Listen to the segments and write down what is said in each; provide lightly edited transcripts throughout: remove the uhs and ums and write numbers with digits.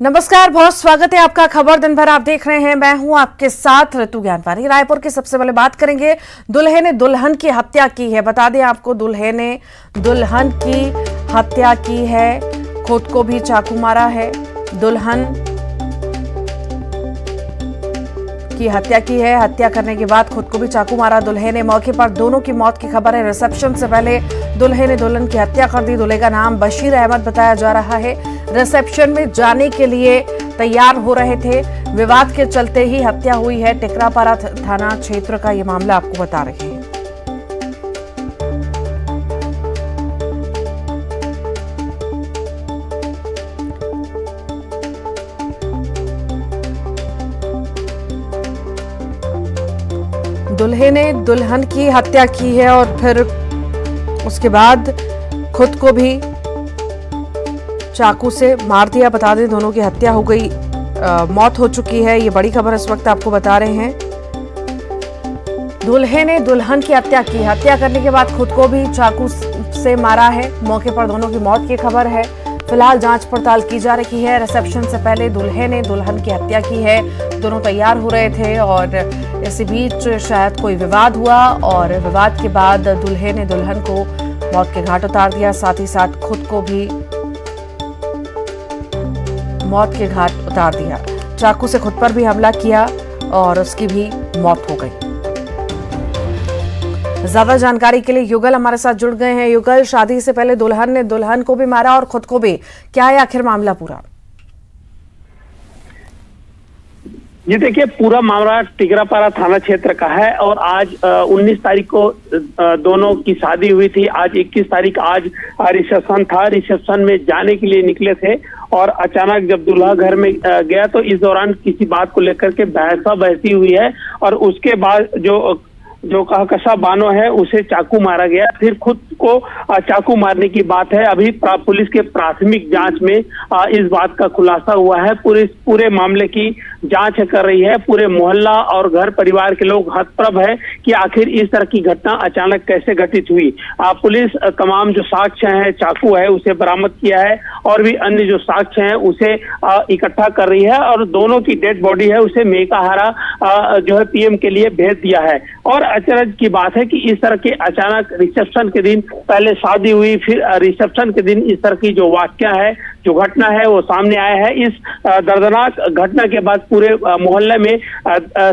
नमस्कार, बहुत स्वागत है आपका खबर दिन भर आप देख रहे हैं। मैं हूं आपके साथ ऋतु ज्ञानवानी। रायपुर की सबसे पहले बात करेंगे, दूल्हे ने दुल्हन की हत्या की है। बता दें आपको, दूल्हे ने दुल्हन की हत्या की है, खुद को भी चाकू मारा है। दुल्हन की हत्या की है, हत्या करने के बाद खुद को भी चाकू मारा दूल्हे ने। मौके पर दोनों की मौत की खबर है। रिसेप्शन से पहले दूल्हे ने दुल्हन की हत्या कर दी। दूल्हे का नाम बशीर अहमद बताया जा रहा है। रिसेप्शन में जाने के लिए तैयार हो रहे थे, विवाद के चलते ही हत्या हुई है। टिकरापारा थाना क्षेत्र का ये मामला आपको बता रहे हैं। दूल्हे ने दुल्हन की हत्या की है और फिर उसके बाद खुद को भी चाकू से मार दिया। बता दें, दोनों की हत्या हो गई, मौत हो चुकी है। ये बड़ी खबर इस वक्त आपको बता रहे हैं। दूल्हे ने दुल्हन की हत्या की, हत्या करने के बाद खुद को भी चाकू से मारा है। मौके पर दोनों की मौत की खबर है। फिलहाल जांच पड़ताल की जा रही है। रिसेप्शन से पहले दूल्हे ने दुल्हन की हत्या की है। दोनों तैयार हो रहे थे और इसी बीच शायद कोई विवाद हुआ और विवाद के बाद दूल्हे ने दुल्हन को मौत के घाट उतार दिया, साथ ही साथ खुद को भी मौत के घाट उतार दिया। चाकू से खुद पर भी हमला किया और उसकी भी मौत हो गई। ज्यादा जानकारी के लिए युगल हमारे साथ जुड़ गए हैं। युगल, शादी से पहले दुल्हन ने दुल्हन को भी मारा और खुद को भी, क्या है आखिर मामला पूरा? ये देखिए, पूरा मामला टिकरापारा थाना क्षेत्र का है और आज 19 तारीख को दोनों की शादी हुई थी। आज 21 तारीख आज रिसेप्शन था। रिसेप्शन में जाने के लिए निकले थे और अचानक जब दूल्हा घर में गया तो इस दौरान किसी बात को लेकर के बहसी हुई है और उसके बाद जो कहकशा बानो है उसे चाकू मारा गया। फिर खुद को चाकू मारने की बात है। अभी पुलिस के प्राथमिक जांच में इस बात का खुलासा हुआ है। पूरे मामले की जांच कर रही है। पूरे मोहल्ला और घर परिवार के लोग हतप्रभ है कि आखिर इस तरह की घटना अचानक कैसे घटित हुई। पुलिस तमाम जो साक्ष्य हैं, चाकू है उसे बरामद किया है और भी अन्य जो साक्ष्य हैं उसे इकट्ठा कर रही है और दोनों की डेड बॉडी है उसे मेकाहारा जो है पीएम के लिए भेज दिया है। और अचरज की बात है कि इस तरह के अचानक रिसेप्शन के दिन, पहले शादी हुई फिर रिसेप्शन के दिन इस तरह की जो वाकया है, जो घटना है वो सामने आया है। इस दर्दनाक घटना के बाद पूरे मोहल्ले में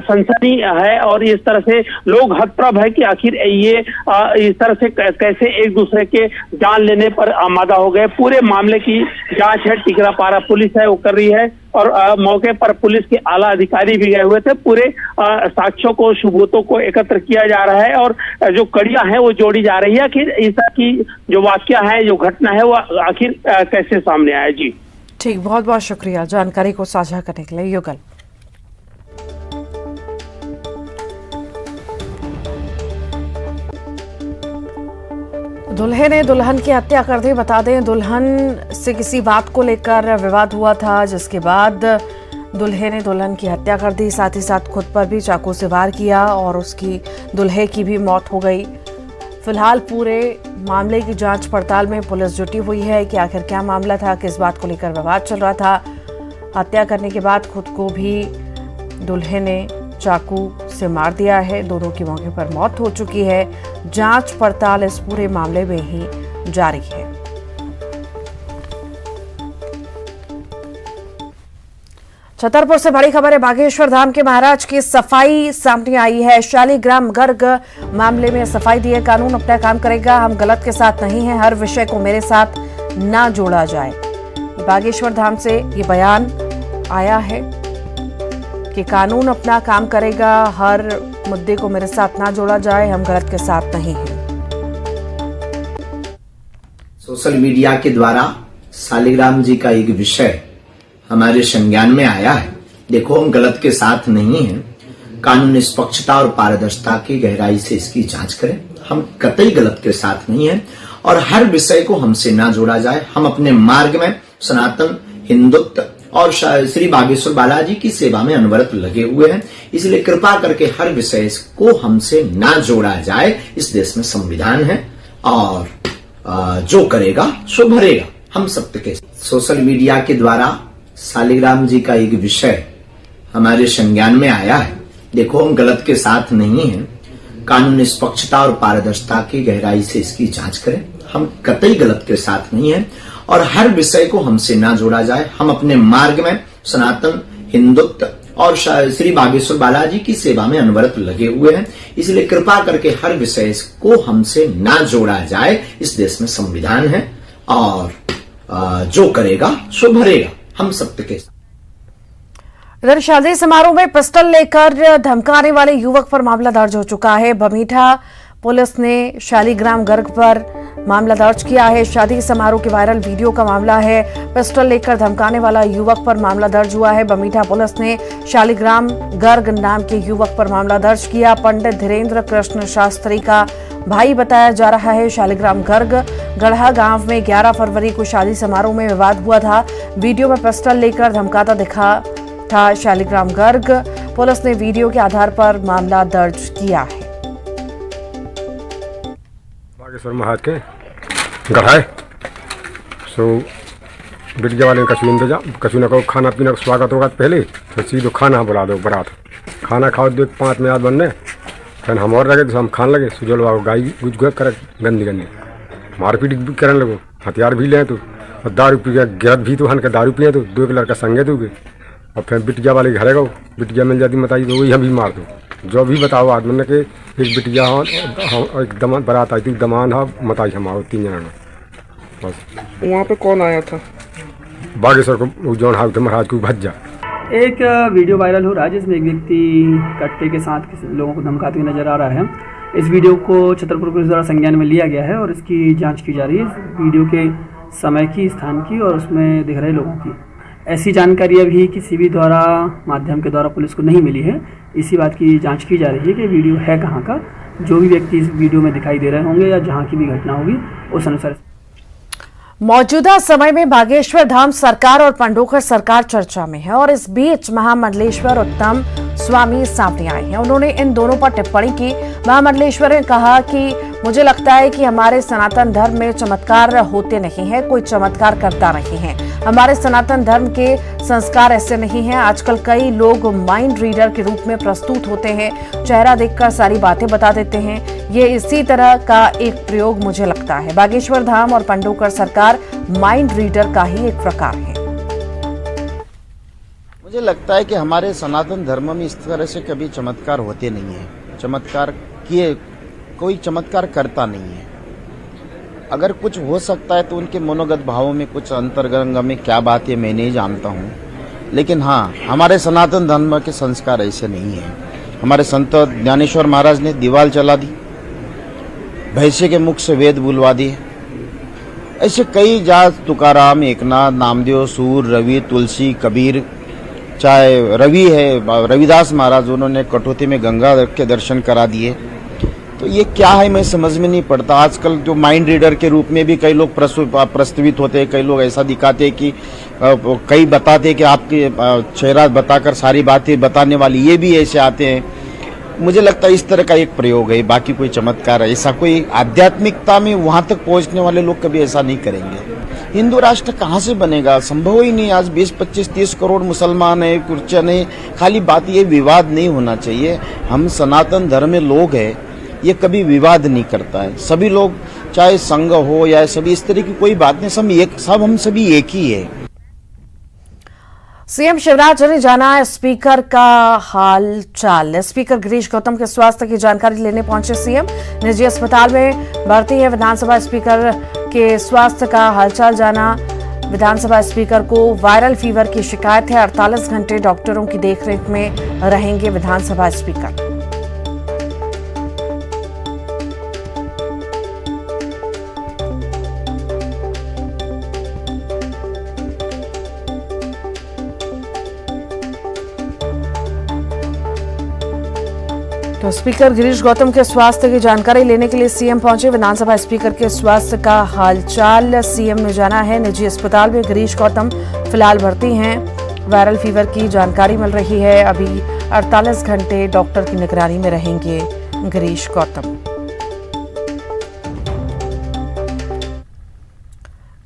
सनसनी है और इस तरह से लोग हतप्रभ है कि आखिर ये इस तरह से कैसे एक दूसरे के जान लेने पर आमादा हो गए। पूरे मामले की जांच है टिकरापारा पुलिस है वो कर रही है और मौके पर पुलिस के आला अधिकारी भी गए हुए थे। पूरे साक्ष्यों को, सबूतों को एकत्र किया जा रहा है और जो कड़ियां हैं वो जोड़ी जा रही है कि इस तरह की जो वाकया है, जो घटना है वो आखिर कैसे सामने आया। जी ठीक, बहुत बहुत शुक्रिया जानकारी को साझा करने के लिए युगल। दूल्हे ने दुल्हन की हत्या कर दी। बता दें, दुल्हन से किसी बात को लेकर विवाद हुआ था, जिसके बाद दूल्हे ने दुल्हन की हत्या कर दी, साथ ही साथ खुद पर भी चाकू से वार किया और उसकी दूल्हे की भी मौत हो गई। फिलहाल पूरे मामले की जांच पड़ताल में पुलिस जुटी हुई है कि आखिर क्या मामला था, किस बात को लेकर विवाद चल रहा था। हत्या करने के बाद खुद को भी दूल्हे ने चाकू से मार दिया है। दोनों की मौके पर मौत हो चुकी है। जांच पड़ताल इस पूरे मामले में ही जारी है। छतरपुर से बड़ी खबर है। बागेश्वर धाम के महाराज की सफाई सामने आई है। शालिग्राम गर्ग मामले में सफाई दी है। कानून अपना काम करेगा, हम गलत के साथ नहीं हैं, हर विषय को मेरे साथ ना जोड़ा जाए। बागेश्वर धाम से ये बयान आया है कि कानून अपना काम करेगा, हर मुद्दे को मेरे साथ ना जोड़ा जाए, हम गलत के साथ नहीं हैं। सोशल मीडिया के द्वारा शालिग्राम जी का एक विषय हमारे संज्ञान में आया है। देखो, हम गलत के साथ नहीं हैं। कानून निष्पक्षता और पारदर्शिता की गहराई से इसकी जांच करें। हम कतई गलत के साथ नहीं हैं और हर विषय को हमसे ना जोड़ा जाए। हम अपने मार्ग में सनातन हिंदुत्व और श्री बागेश्वर बालाजी की सेवा में अनवरत लगे हुए हैं। इसलिए कृपा करके हर विषय को हमसे ना जोड़ा जाए। इस देश में संविधान है और जो करेगा सो भरेगा। हम सत्य के सोशल मीडिया के द्वारा शालिग्राम जी का एक विषय हमारे संज्ञान में आया है। देखो, हम गलत के साथ नहीं हैं। कानून निष्पक्षता और पारदर्शिता की गहराई से इसकी जांच करें। हम कतई गलत के साथ नहीं हैं और हर विषय को हमसे ना जोड़ा जाए। हम अपने मार्ग में सनातन हिंदुत्व और श्री बागेश्वर बालाजी की सेवा में अनवरत लगे हुए हैं। इसलिए कृपा करके हर विषय को हमसे ना जोड़ा जाए। इस देश में संविधान है और जो करेगा सो भरेगा। हम सत्य के साथ। इधर शादी समारोह में पिस्टल लेकर धमकाने वाले युवक पर मामला दर्ज हो चुका है। बमीठा पुलिस ने शालिग्राम गर्ग पर मामला दर्ज किया है। शादी समारोह के वायरल वीडियो का मामला है। पिस्टल लेकर धमकाने वाला युवक पर मामला दर्ज हुआ है। बमीठा पुलिस ने शालिग्राम गर्ग नाम के युवक पर मामला दर्ज किया। पंडित धीरेन्द्र कृष्ण शास्त्री का भाई बताया जा रहा है। शालिग्राम गर्ग गढ़ा गांव में 11 फरवरी को शादी समारोह में विवाद हुआ था। वीडियो में पिस्टल लेकर धमकाता दिखा था शालिग्राम गर्ग। पुलिस ने वीडियो के आधार पर मामला दर्ज किया है। बागेश्वर महाराज के गढ़ाए सो बिटिया वाले कछु न कहो खाना पीना का स्वागत होगा पहले तो सीधो खाना बुला दो बारात। खाना खाओ दो 5 मिनट बनने फिर हम और लगे तो हम खाने लगे। सुजल बाबू गाय गुज गुज कर गंदी मारपीट भी करने लगो। हथियार भी लें तो और दारू पी गिरत भी तो हन के दारू पिए तो 2 लड़का संगे दोगे और फिर बिटिया वाले घरे गो। बिटिया मिल जाती बताई तो वही हम भी मार दो। जो भी बताओ आदमी ने कि एक बिटिया हो एक दमान बारात आई थी दमान हा मताई हम आओ 3 जना बस। वहाँ पे कौन आया था? बागेश्वर को जौन हाउ थे महाराज को भज्जा। एक वीडियो वायरल हो रहा है जिसमें एक व्यक्ति कट्टे के साथ लोगों को धमकाते हुए नजर आ रहा है। इस वीडियो को छतरपुर पुलिस द्वारा संज्ञान में लिया गया है और इसकी जांच की जा रही है। इस वीडियो के समय की, स्थान की और उसमें दिख रहे लोगों की ऐसी जानकारी अभी किसी भी द्वारा माध्यम के द्वारा पुलिस को नहीं मिली है। इसी बात की जांच की जा रही है कि वीडियो है कहाँ का। जो भी व्यक्ति इस वीडियो में दिखाई दे रहे होंगे या जहाँ की भी घटना होगी उस अनुसार। मौजूदा समय में बागेश्वर धाम सरकार और पंडोकर सरकार चर्चा में है और इस बीच महामंडलेश्वर उत्तम स्वामी सामने आए हैं। उन्होंने इन दोनों पर टिप्पणी की। महामंडलेश्वर ने कहा कि मुझे लगता है कि हमारे सनातन धर्म में चमत्कार होते नहीं है, कोई चमत्कार करता नहीं है। हमारे सनातन धर्म के संस्कार ऐसे नहीं हैं। आजकल कई लोग माइंड रीडर के रूप में प्रस्तुत होते हैं, चेहरा देखकर सारी बातें बता देते हैं। ये इसी तरह का एक प्रयोग मुझे लगता है। बागेश्वर धाम और पंडोकर सरकार माइंड रीडर का ही एक प्रकार है। मुझे लगता है कि हमारे सनातन धर्म में इस तरह से कभी चमत्कार होते नहीं है। चमत्कार किए कोई चमत्कार करता नहीं है। अगर कुछ हो सकता है तो उनके मनोगत भावों में कुछ अंतर्गंग में क्या बात है मैं नहीं जानता हूँ। लेकिन हाँ, हमारे सनातन धर्म के संस्कार ऐसे नहीं है। हमारे संत ज्ञानेश्वर महाराज ने दीवाल चला दी, भैंसे के मुख से वेद बुलवा दिए। ऐसे कई जात तुकाराम, एकनाथ, नामदेव, सूर, रवि, तुलसी, कबीर, चाहे रवि है रविदास महाराज, उन्होंने कटौती में गंगा के दर्शन करा दिए। तो ये क्या है मैं समझ में नहीं पड़ता। आजकल जो माइंड रीडर के रूप में भी कई लोग प्रस्तुत होते हैं। कई लोग ऐसा दिखाते हैं कि कई बताते हैं कि आपके चेहरा बताकर सारी बातें बताने वाली, ये भी ऐसे आते हैं। मुझे लगता है इस तरह का एक प्रयोग है, बाकी कोई चमत्कार है ऐसा कोई आध्यात्मिकता में वहां तक पहुंचने वाले लोग कभी ऐसा नहीं करेंगे। हिंदू राष्ट्र कहाँ से बनेगा? संभव ही नहीं। आज 20, 25, 30 करोड़ मुसलमान है, क्रिश्चियन है। खाली बात ये विवाद नहीं होना चाहिए। हम सनातन धर्म में लोग हैं, ये कभी विवाद नहीं करता है। सभी लोग चाहे संघ हो या सभी, इस तरह की कोई बात नहीं। हम सभी एक ही है। सीएम शिवराज ने जाना स्पीकर का हाल चाल। स्पीकर गिरीश गौतम के स्वास्थ्य की जानकारी लेने पहुंचे सीएम। निजी अस्पताल में भर्ती है विधानसभा स्पीकर के स्वास्थ्य का हालचाल जाना। विधानसभा स्पीकर को वायरल फीवर की शिकायत है। 48 घंटे डॉक्टरों की देखरेख में रहेंगे विधानसभा स्पीकर। तो स्पीकर गिरीश गौतम के स्वास्थ्य की जानकारी लेने के लिए सीएम पहुंचे। विधानसभा स्पीकर के स्वास्थ्य का हालचाल सीएम ने जाना है। निजी अस्पताल में गिरीश गौतम फिलहाल भर्ती हैं। वायरल फीवर की जानकारी मिल रही है। अभी 48 घंटे डॉक्टर की निगरानी में रहेंगे गिरीश गौतम।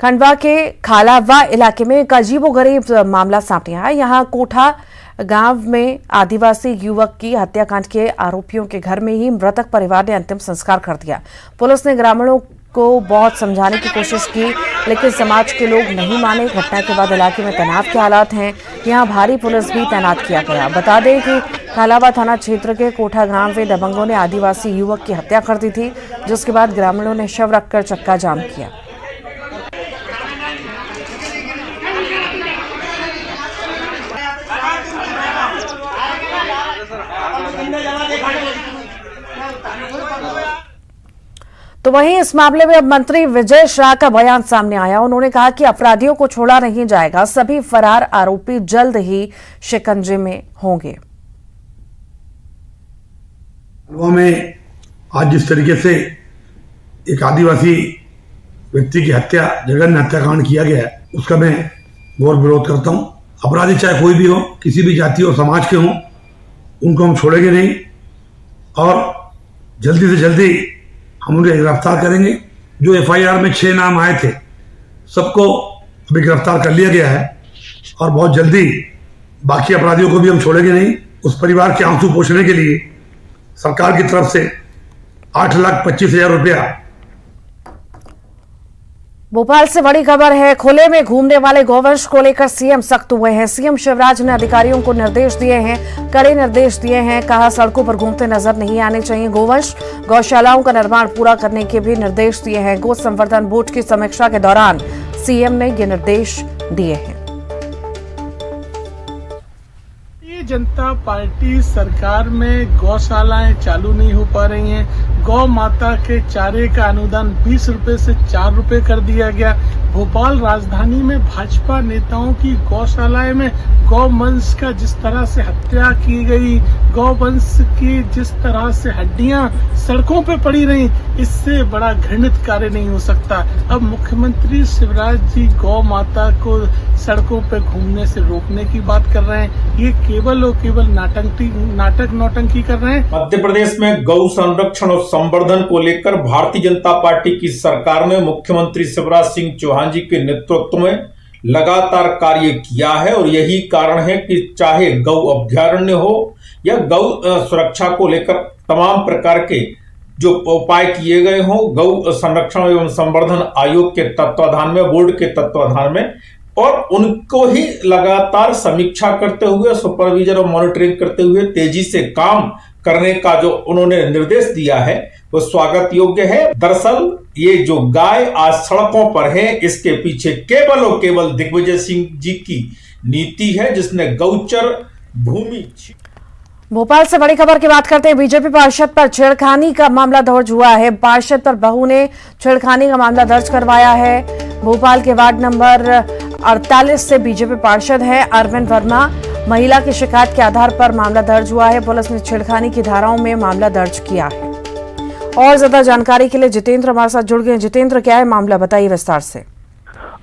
खंडवा के खालावा इलाके में एक अजीबोगरीब मामला सामने आया। यहाँ कोठा गांव में आदिवासी युवक की हत्याकांड के आरोपियों के घर में ही मृतक परिवार ने अंतिम संस्कार कर दिया। पुलिस ने ग्रामीणों को बहुत समझाने की कोशिश की, लेकिन समाज के लोग नहीं माने। घटना के बाद इलाके में तनाव के हालात हैं। यहां भारी पुलिस भी तैनात किया गया। बता दें कि खालावा थाना क्षेत्र के कोठा गांव में दबंगों ने आदिवासी युवक की हत्या कर दी थी, जिसके बाद ग्रामीणों ने शव रखकर चक्का जाम किया। तो वहीं इस मामले में अब मंत्री विजय शाह का बयान सामने आया। उन्होंने कहा कि अपराधियों को छोड़ा नहीं जाएगा, सभी फरार आरोपी जल्द ही शिकंजे में होंगे। खंडवा में आज जिस तरीके से एक आदिवासी व्यक्ति की हत्या, जघन्य हत्याकांड किया गया है, उसका मैं घोर विरोध करता हूं। अपराधी चाहे कोई भी हो, किसी भी जाति और समाज के हों, उनको हम छोड़ेंगे नहीं और जल्दी से जल्दी हम उन्हें गिरफ्तार करेंगे। जो एफआईआर में 6 नाम आए थे, सबको अभी गिरफ्तार कर लिया गया है और बहुत जल्दी बाकी अपराधियों को भी हम छोड़ेंगे नहीं। उस परिवार के आंसू पोंछने के लिए सरकार की तरफ से 8,25,000 रुपया। भोपाल से बड़ी खबर है। खुले में घूमने वाले गौवंश को लेकर सीएम सख्त हुए हैं। सीएम शिवराज ने अधिकारियों को निर्देश दिए हैं, कड़े निर्देश दिए हैं। कहा सड़कों पर घूमते नजर नहीं आने चाहिए गौवंश। गौशालाओं का निर्माण पूरा करने के भी निर्देश दिए हैं। गौ संवर्धन बोर्ड की समीक्षा के दौरान सीएम ने ये निर्देश दिए हैं। जनता पार्टी सरकार में गौशालाएं चालू नहीं हो पा रही हैं। गौ माता के चारे का अनुदान 20 रुपए से 4 रुपए कर दिया गया। भोपाल राजधानी में भाजपा नेताओं की गौशालाएं में गौवंश का जिस तरह से हत्या की गई, गौवंश की जिस तरह से हड्डियां सड़कों पे पड़ी रही, इससे बड़ा घृणित कार्य नहीं हो सकता। अब मुख्यमंत्री शिवराज जी गौ माता को सड़कों पे घूमने से रोकने की बात कर रहे हैं। ये केवल और केवल नाटक नौटंकी कर रहे हैं। मध्य प्रदेश में गौ संरक्षण और संवर्धन को लेकर भारतीय जनता पार्टी की सरकार ने मुख्यमंत्री शिवराज सिंह चौहान जी के नेतृत्व में लगातार कार्य किया है और यही कारण है कि चाहे गौ अभ्यारण्य हो या गौ सुरक्षा को लेकर तमाम प्रकार के जो उपाय किए गए हों, गौ संरक्षण एवं संवर्धन आयोग के तत्वाधान में, बोर्ड के तत्वाधान में, और उनको ही लगातार समीक्षा करते हुए, सुपरविजन और मॉनिटरिंग करते हुए तेजी से काम करने का जो उन्होंने निर्देश दिया है वो स्वागत योग्य है। दरअसल ये जो गाय आज सड़कों पर है, इसके पीछे केवल और केवल दिग्विजय सिंह जी की नीति है, जिसने गौचर भूमि। भोपाल से बड़ी खबर की बात करते हैं। बीजेपी पार्षद पर छेड़खानी का मामला दर्ज हुआ है। पार्षद पर बहू ने छेड़खानी का मामला दर्ज करवाया है। भोपाल के वार्ड नंबर 48 से बीजेपी पार्षद है अरविंद वर्मा। महिला की शिकायत के आधार पर मामला दर्ज हुआ है। पुलिस ने छेड़खानी की धाराओं में मामला दर्ज किया है। और ज्यादा जानकारी के लिए जितेंद्र हमारे साथ जुड़ गए। जितेंद्र, क्या है मामला, बताइए विस्तार से।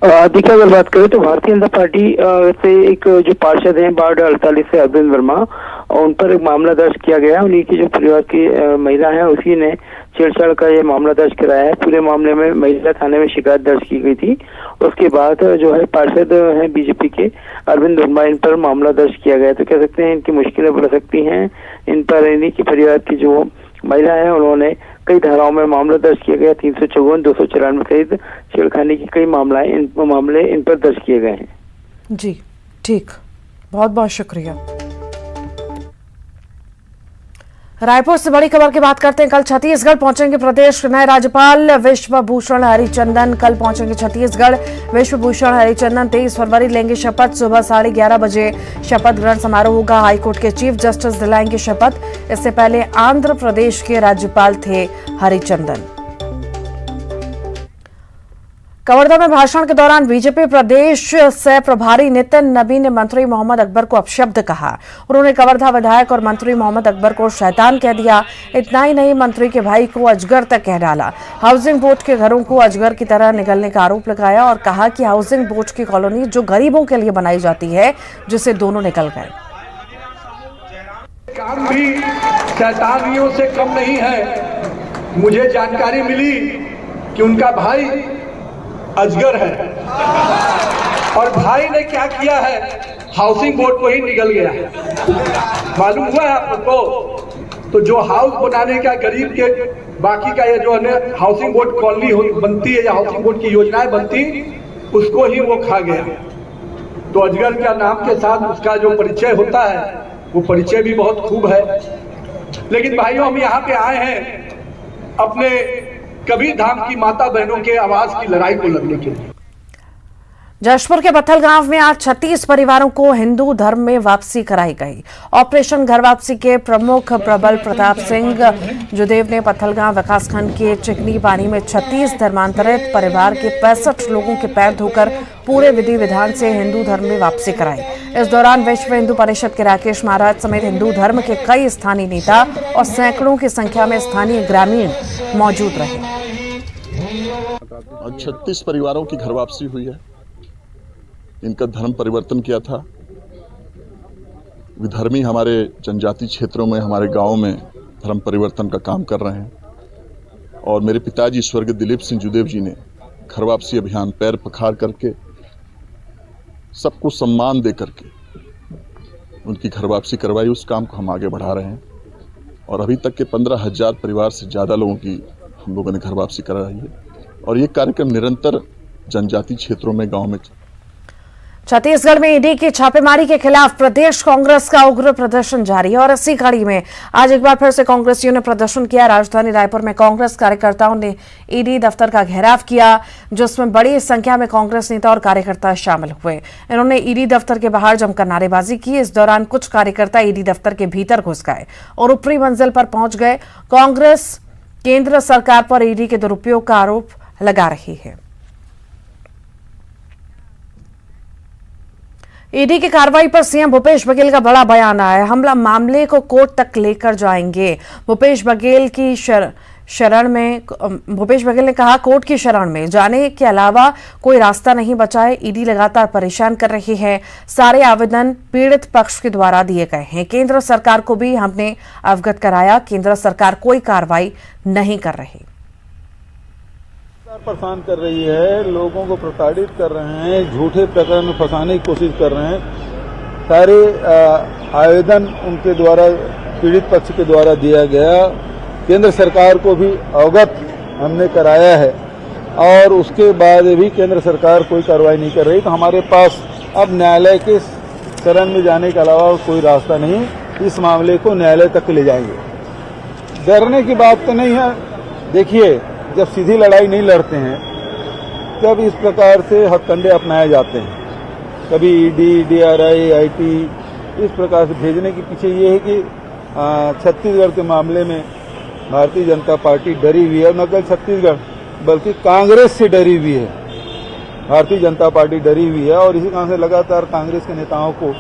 देखिए, अगर बात करें तो भारतीय जनता पार्टी से एक जो पार्षद हैं वार्ड 48 से अरविंद वर्मा, उन पर एक मामला दर्ज किया गया। उन्हीं की जो परिवार की महिला है, उसी ने छेड़छाड़ का ये मामला दर्ज कराया है। पूरे मामले में महिला थाने में शिकायत दर्ज की गई थी। उसके बाद जो है पार्षद हैं बीजेपी के अरविंद वर्मा, इन पर मामला दर्ज किया गया। तो कह सकते हैं इनकी मुश्किलें बढ़ सकती हैं। इन पर इन्हीं की परिवार की जो महिला है, उन्होंने कई धाराओं में मामला दर्ज किया गया। 354, 294 सहित छेड़खानी की कई मामले इन पर दर्ज किए गए हैं। जी ठीक, बहुत बहुत शुक्रिया। रायपुर से बड़ी खबर की बात करते हैं। कल छत्तीसगढ़ पहुंचेंगे प्रदेश के नए राज्यपाल विश्वभूषण हरिचंदन। कल पहुंचेंगे छत्तीसगढ़ विश्वभूषण हरिचंदन। 23 फरवरी लेंगे शपथ। सुबह 11:30 बजे शपथ ग्रहण समारोह होगा। हाईकोर्ट के चीफ जस्टिस दिलाएंगे शपथ। इससे पहले आंध्र प्रदेश के राज्यपाल थे हरिचंदन। कवर्धा में भाषण के दौरान बीजेपी प्रदेश से प्रभारी नितिन नबी ने मंत्री मोहम्मद अकबर को अपशब्द कहा। उन्होंने कवर्धा विधायक और मंत्री मोहम्मद अकबर को शैतान कह दिया। इतना ही नहीं, मंत्री के भाई को अजगर तक कह डाला। हाउसिंग बोर्ड के घरों को अजगर की तरह निगलने का आरोप लगाया और कहा कि हाउसिंग बोर्ड की कॉलोनी जो गरीबों के लिए बनाई जाती है, जिसे दोनों निकल गए। काम भी शैतानियों से कम नहीं है। मुझे जानकारी मिली कि उनका भाई अजगर है और भाई ने क्या किया है, हाउसिंग बोर्ड को ही निगल गया है। मालूम हुआ है आपको? तो जो हाउस बनाने का गरीब के बाकी का ये जो है हाउसिंग बोर्ड कॉलोनी बनती है या हाउसिंग बोर्ड की योजनाएं बनती, उसको ही वो खा गया। तो अजगर का नाम के साथ उसका जो परिचय होता है वो परिचय भी बहुत खूब है। लेकिन भाइयों, हम यहाँ पे आए हैं अपने कबीर धाम की माता बहनों के आवाज की लड़ाई को लड़ने के लिए। जशपुर के पत्थल गांव में आज 36 परिवारों को हिंदू धर्म में वापसी कराई गई। ऑपरेशन घर वापसी के प्रमुख प्रबल प्रताप सिंह जुदेव ने पत्थल गांव विकासखंड के चिकनी पानी में 36 धर्मांतरित परिवार के 65 लोगों के पैर धोकर पूरे विधि विधान से हिंदू धर्म में वापसी कराई। इस दौरान विश्व हिंदू परिषद के राकेश महाराज समेत हिंदू धर्म के कई स्थानीय नेता और सैकड़ों की संख्या में स्थानीय ग्रामीण मौजूद रहे। 36 परिवारों की घर वापसी हुई है। इनका धर्म परिवर्तन किया था। विधर्मी हमारे जनजाति क्षेत्रों में, हमारे गांव में धर्म परिवर्तन का काम कर रहे हैं और मेरे पिताजी स्वर्गीय दिलीप सिंह जुदेव जी ने घर वापसी अभियान पैर पखार करके सबको सम्मान दे करके उनकी घर वापसी करवाई। उस काम को हम आगे बढ़ा रहे हैं और अभी तक के 15,000 परिवार से ज़्यादा लोगों की हम लोगों ने घर वापसी कराई है और ये कार्यक्रम निरंतर जनजाति क्षेत्रों में, गाँव में। छत्तीसगढ़ में ईडी की छापेमारी के खिलाफ प्रदेश कांग्रेस का उग्र प्रदर्शन जारी है और इसी कड़ी में आज एक बार फिर से कांग्रेसियों ने प्रदर्शन किया। राजधानी रायपुर में कांग्रेस कार्यकर्ताओं ने ईडी दफ्तर का घेराव किया, जिसमें बड़ी संख्या में कांग्रेस नेता और कार्यकर्ता शामिल हुए। इन्होंने ईडी दफ्तर के बाहर जमकर नारेबाजी की। इस दौरान कुछ कार्यकर्ता ईडी दफ्तर के भीतर घुस गए और ऊपरी मंजिल पर पहुंच गए। कांग्रेस केंद्र सरकार पर ईडी के दुरुपयोग का आरोप लगा रही है। ईडी की कार्रवाई पर सीएम भूपेश बघेल का बड़ा बयान आया है। हमला मामले को कोर्ट तक लेकर जाएंगे। भूपेश बघेल ने कहा, कोर्ट की शरण में जाने के अलावा कोई रास्ता नहीं बचा है। ईडी लगातार परेशान कर रही है। सारे आवेदन पीड़ित पक्ष के द्वारा दिए गए हैं। केंद्र सरकार को भी हमने अवगत कराया। केंद्र सरकार कोई कार्रवाई नहीं कर रही। परेशान कर रही है, लोगों को प्रताड़ित कर रहे हैं, झूठे प्रकरण में फंसाने की कोशिश कर रहे हैं। सारे आवेदन उनके द्वारा, पीड़ित पक्ष के द्वारा दिया गया। केंद्र सरकार को भी अवगत हमने कराया है और उसके बाद भी केंद्र सरकार कोई कार्रवाई नहीं कर रही। तो हमारे पास अब न्यायालय के शरण में जाने के अलावा कोई रास्ता नहीं। इस मामले को न्यायालय तक ले जाएंगे। डरने की बात तो नहीं है। देखिए, जब सीधी लड़ाई नहीं लड़ते हैं तब इस प्रकार से हथकंडे अपनाए जाते हैं। कभी ईडी, डीआरआई, आईटी, इस प्रकार से भेजने के पीछे ये है कि छत्तीसगढ़ के मामले में भारतीय जनता पार्टी डरी हुई है। न केवल छत्तीसगढ़ बल्कि कांग्रेस से डरी हुई है। भारतीय जनता पार्टी डरी हुई है और इसी कारण से लगातार कांग्रेस के नेताओं को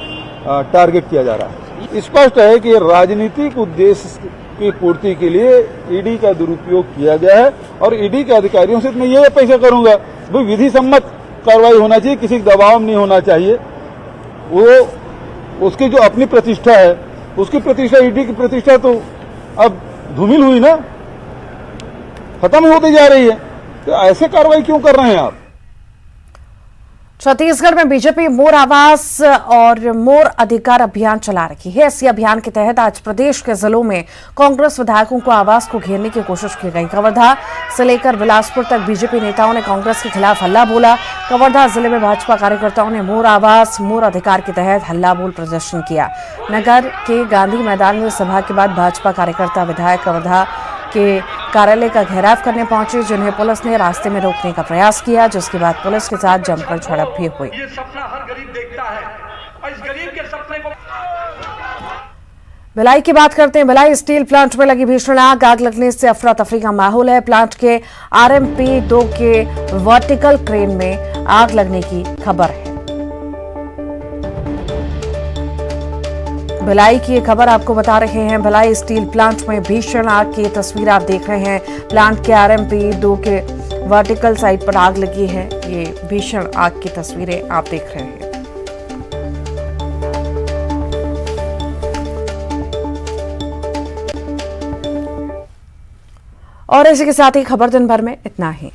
टारगेट किया जा रहा है। स्पष्ट है कि राजनीतिक उद्देश्य की पूर्ति के लिए ईडी का दुरुपयोग किया गया है और ईडी के अधिकारियों से मैं ये अपेक्षा करूंगा, भाई विधि सम्मत कार्रवाई होना चाहिए, किसी दबाव नहीं होना चाहिए। वो उसकी जो अपनी प्रतिष्ठा है, उसकी प्रतिष्ठा, ईडी की प्रतिष्ठा तो अब धूमिल हुई ना, खत्म होती जा रही है। तो ऐसे कार्रवाई क्यों कर रहे हैं आप? छत्तीसगढ़ में बीजेपी मोर आवास और मोर अधिकार अभियान चला रही है। इसी अभियान के तहत आज प्रदेश के जिलों में कांग्रेस विधायकों को आवास को घेरने की कोशिश की गई। कवर्धा से लेकर बिलासपुर तक बीजेपी नेताओं ने कांग्रेस के खिलाफ हल्ला बोला। कवर्धा जिले में भाजपा कार्यकर्ताओं ने मोर आवास मोर अधिकार के तहत हल्ला बोल प्रदर्शन किया। नगर के गांधी मैदान में सभा के बाद भाजपा कार्यकर्ता विधायक कवर्धा के कार्यालय का घेराव करने पहुंचे, जिन्हें पुलिस ने रास्ते में रोकने का प्रयास किया, जिसके बाद पुलिस के साथ जमकर झड़प भी हुई। ये सपना हर गरीब देखता है और इस गरीब के सपने को। भिलाई की बात करते हैं। भिलाई स्टील प्लांट में लगी भीषण आग लगने से अफरा तफरी का माहौल है। प्लांट के RMP 2 के वर्टिकल क्रेन में आग लगने की खबर है। भिलाई की ये खबर आपको बता रहे हैं। भिलाई स्टील प्लांट में भीषण आग की तस्वीर आप देख रहे हैं। प्लांट के RMP 2 के वर्टिकल साइड पर आग लगी है। ये भीषण आग की तस्वीरें आप देख रहे हैं। और इसी के साथ ही खबर दिन भर में इतना ही।